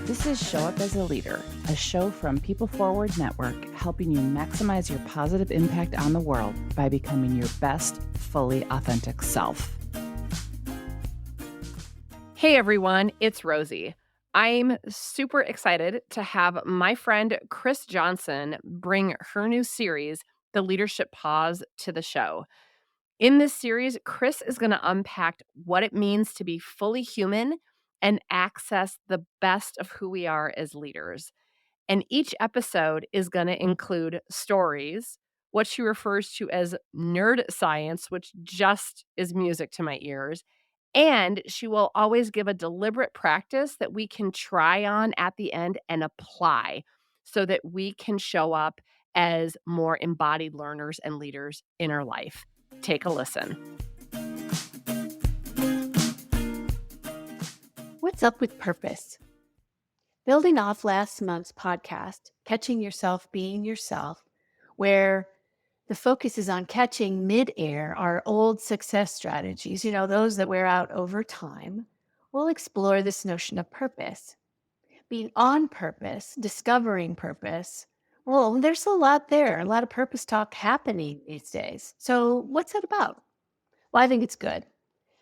This is Show Up as a Leader, a show from People Forward Network, helping you maximize your positive impact on the world by becoming your best, fully authentic self. Hey everyone, it's Rosie. I'm super excited to have my friend Chris Johnson bring her new series, The Leadership Pause, to the show. In this series, Chris is going to unpack what it means to be fully human and access the best of who we are as leaders. And each episode is going to include stories, what she refers to as nerd science, which just is music to my ears. And she will always give a deliberate practice that we can try on at the end and apply so that we can show up as more embodied learners and leaders in our life. Take a listen. What's up with purpose? Building off last month's podcast, Catching Yourself Being Yourself, where the focus is on catching midair our old success strategies, those that wear out over time, we'll explore this notion of purpose. Being on purpose, discovering purpose. Well, there's a lot there, a lot of purpose talk happening these days. So what's that about? Well, I think it's good.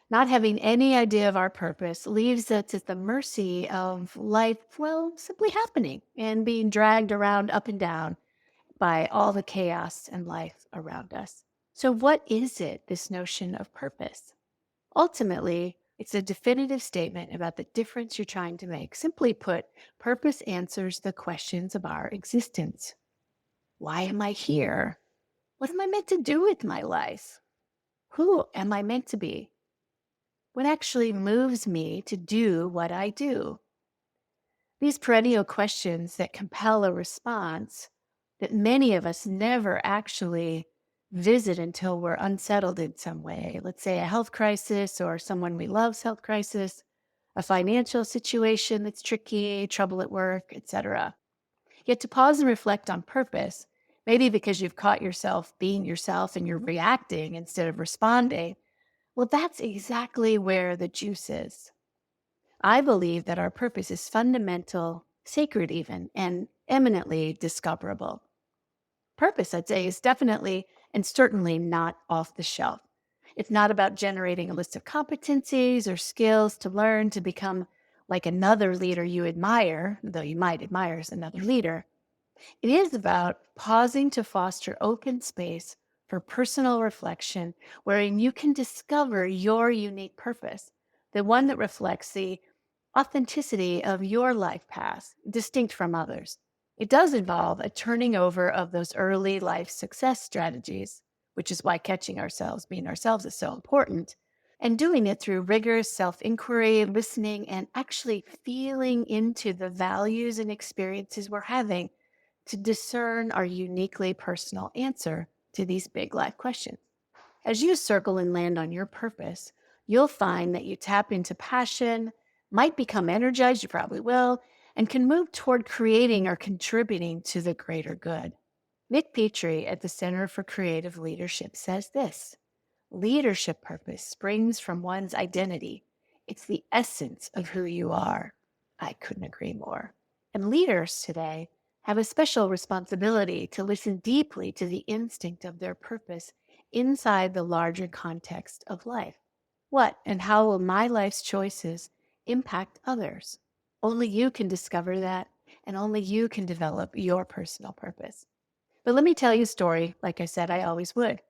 Not having any idea of our purpose leaves us at the mercy of life, simply happening and being dragged around up and down by all the chaos and life around us. So, what is it, this notion of purpose? Ultimately, it's a definitive statement about the difference you're trying to make. Simply put, purpose answers the questions of our existence. Why am I here? What am I meant to do with my life? Who am I meant to be? What actually moves me to do what I do? These perennial questions that compel a response that many of us never actually visit until we're unsettled in some way. Let's say a health crisis or someone we love's health crisis, a financial situation that's tricky, trouble at work, etc. Yet to pause and reflect on purpose, maybe because you've caught yourself being yourself and you're reacting instead of responding, well, that's exactly where the juice is. I believe that our purpose is fundamental, sacred even, and eminently discoverable. Purpose, I'd say, is definitely and certainly not off the shelf. It's not about generating a list of competencies or skills to learn to become like another leader you admire, though you might admire another leader. It is about pausing to foster open space for personal reflection, wherein you can discover your unique purpose, the one that reflects the authenticity of your life path, distinct from others. It does involve a turning over of those early life success strategies, which is why catching ourselves, being ourselves, is so important, and doing it through rigorous self-inquiry, listening, and actually feeling into the values and experiences we're having to discern our uniquely personal answer to these big life questions. As you circle and land on your purpose, you'll find that you tap into passion, might become energized, you probably will, and can move toward creating or contributing to the greater good. Nick Petrie at the Center for Creative Leadership says this: leadership purpose springs from one's identity. It's the essence of who you are. I couldn't agree more. And leaders today have a special responsibility to listen deeply to the instinct of their purpose inside the larger context of life. What and how will my life's choices impact others? Only you can discover that, and only you can develop your personal purpose. But let me tell you a story, like I said I always would.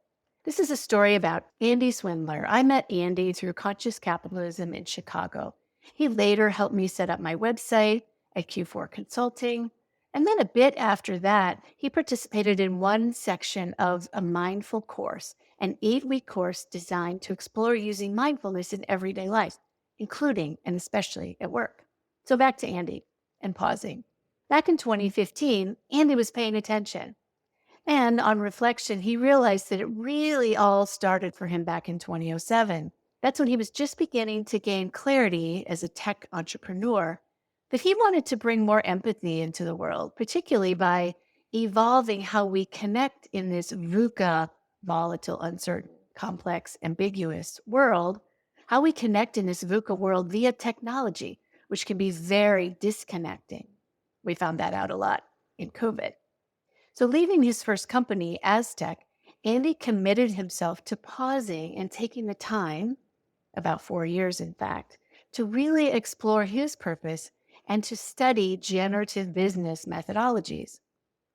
This is a story about Andy Swindler. I met Andy through Conscious Capitalism in Chicago. He later helped me set up my website at Q4 Consulting. And then a bit after that, he participated in one section of a mindful course, an 8-week course designed to explore using mindfulness in everyday life, including and especially at work. So back to Andy and pausing. Back in 2015, Andy was paying attention. And on reflection, he realized that it really all started for him back in 2007. That's when he was just beginning to gain clarity as a tech entrepreneur, that he wanted to bring more empathy into the world, particularly by evolving how we connect in this VUCA, volatile, uncertain, complex, ambiguous world, how we connect in this VUCA world via technology, which can be very disconnecting. We found that out a lot in COVID. So, leaving his first company, Aztec, Andy committed himself to pausing and taking the time, about 4 years in fact, to really explore his purpose and to study generative business methodologies.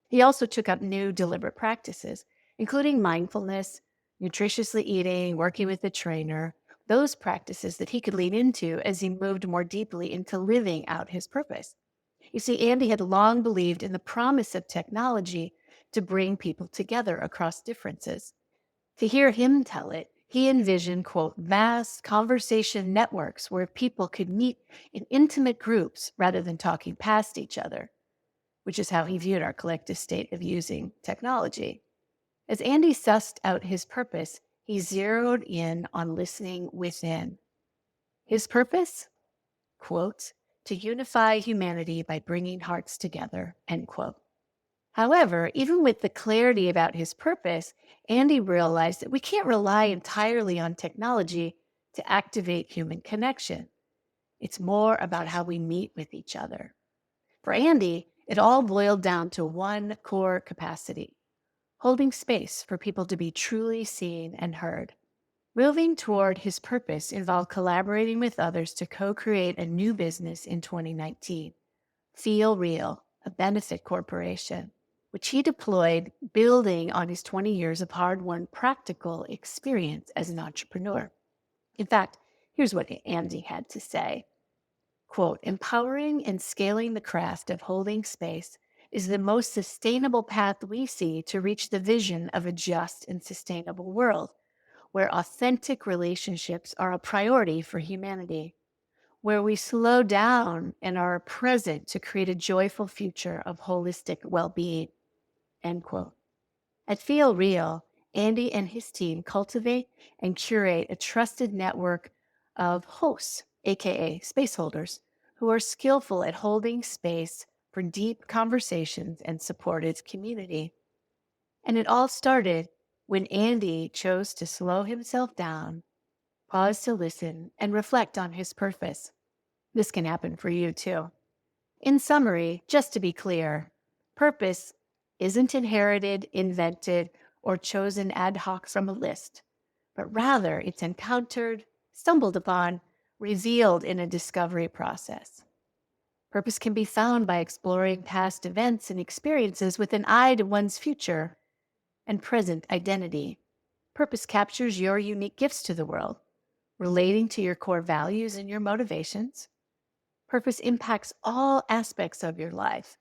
He also took up new deliberate practices, including mindfulness, nutritiously eating, working with a trainer, those practices that he could lean into as he moved more deeply into living out his purpose. You see, Andy had long believed in the promise of technology to bring people together across differences. To hear him tell it, he envisioned, quote, vast conversation networks where people could meet in intimate groups rather than talking past each other, which is how he viewed our collective state of using technology. As Andy sussed out his purpose, he zeroed in on listening within. His purpose? Quote, to unify humanity by bringing hearts together, end quote. However, even with the clarity about his purpose, Andy realized that we can't rely entirely on technology to activate human connection. It's more about how we meet with each other. For Andy, it all boiled down to one core capacity: holding space for people to be truly seen and heard. Moving toward his purpose involved collaborating with others to co-create a new business in 2019, Feel Real, a benefit corporation, which he deployed building on his 20 years of hard-won practical experience as an entrepreneur. In fact, here's what Andy had to say. Quote, empowering and scaling the craft of holding space is the most sustainable path we see to reach the vision of a just and sustainable world, where authentic relationships are a priority for humanity, where we slow down and are present to create a joyful future of holistic well-being, end quote. At Feel Real, Andy and his team cultivate and curate a trusted network of hosts, aka space holders, who are skillful at holding space for deep conversations and supportive community. And it all started when Andy chose to slow himself down, pause to listen, and reflect on his purpose. This can happen for you too. In summary, just to be clear, purpose isn't inherited, invented, or chosen ad hoc from a list, but rather it's encountered, stumbled upon, revealed in a discovery process. Purpose can be found by exploring past events and experiences with an eye to one's future and present identity. Purpose captures your unique gifts to the world, relating to your core values and your motivations. Purpose impacts all aspects of your life.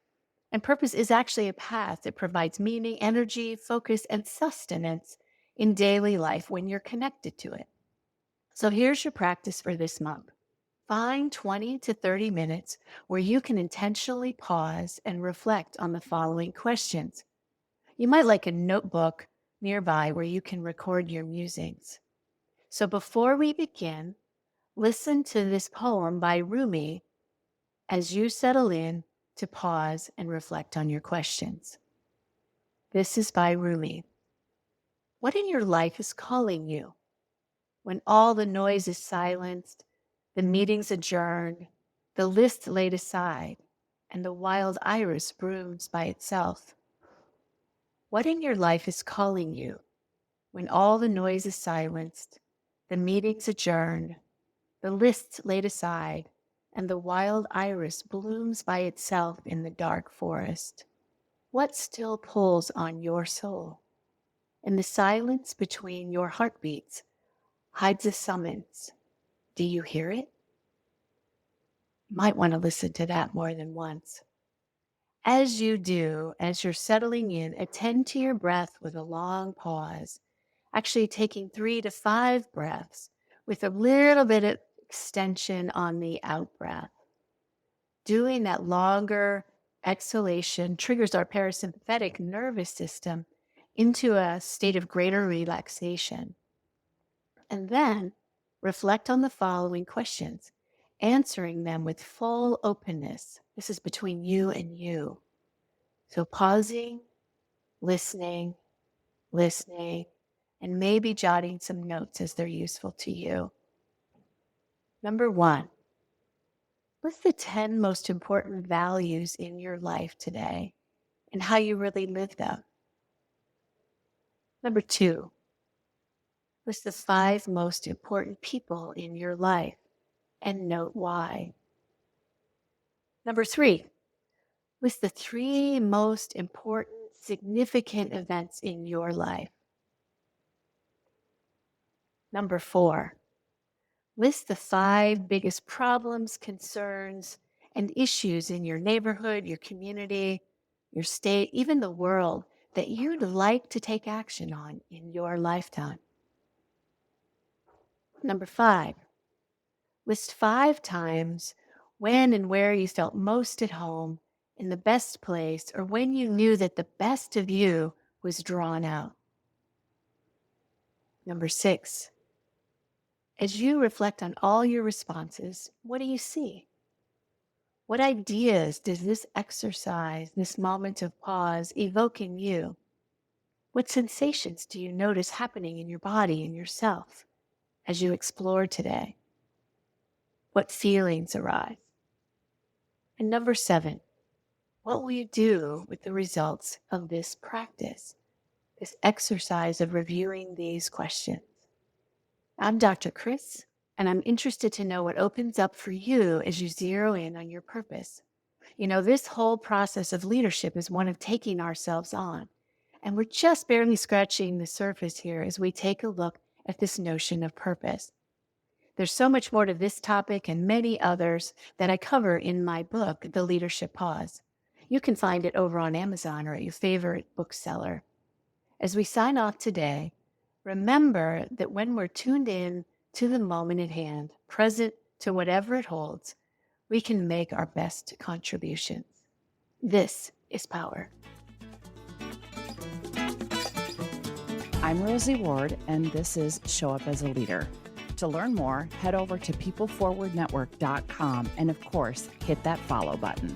And purpose is actually a path that provides meaning, energy, focus, and sustenance in daily life when you're connected to it. So here's your practice for this month. Find 20 to 30 minutes where you can intentionally pause and reflect on the following questions. You might like a notebook nearby where you can record your musings. So before we begin, listen to this poem by Rumi as you settle in to pause and reflect on your questions. This is by Rumi. What in your life is calling you? When all the noise is silenced, the meetings adjourned, the list laid aside, and the wild iris blooms by itself. What in your life is calling you? When all the noise is silenced, the meetings adjourned, the lists laid aside, and the wild iris blooms by itself in the dark forest. What still pulls on your soul? In the silence between your heartbeats hides a summons. Do you hear it? You might want to listen to that more than once. As you do, as you're settling in, attend to your breath with a long pause, actually taking 3 to 5 breaths with a little bit of extension on the out breath. Doing that longer exhalation triggers our parasympathetic nervous system into a state of greater relaxation. And then reflect on the following questions, answering them with full openness. This is between you and you. So pausing, listening, and maybe jotting some notes as they're useful to you. Number 1, What's the 10 most important values in your life today and how you really live them? Number 2, list the 5 most important people in your life and note why. Number 3, list the 3 most important, significant events in your life. Number 4, list the 5 biggest problems, concerns, and issues in your neighborhood, your community, your state, even the world that you'd like to take action on in your lifetime. Number 5, list 5 times when and where you felt most at home, in the best place, or when you knew that the best of you was drawn out. Number 6, as you reflect on all your responses, what do you see? What ideas does this exercise, this moment of pause, evoke in you? What sensations do you notice happening in your body and yourself as you explore today? What feelings arise? And number 7, what will you do with the results of this practice, this exercise of reviewing these questions? I'm Dr. Chris, and I'm interested to know what opens up for you as you zero in on your purpose. You know, this whole process of leadership is one of taking ourselves on, and we're just barely scratching the surface here as we take a look at this notion of purpose. There's so much more to this topic and many others that I cover in my book, The Leadership Pause. You can find it over on Amazon or at your favorite bookseller. As we sign off today, remember that when we're tuned in to the moment at hand, present to whatever it holds, we can make our best contributions. This is power. I'm Rosie Ward, and this is Show Up as a Leader. To learn more, head over to peopleforwardnetwork.com and, of course, hit that follow button.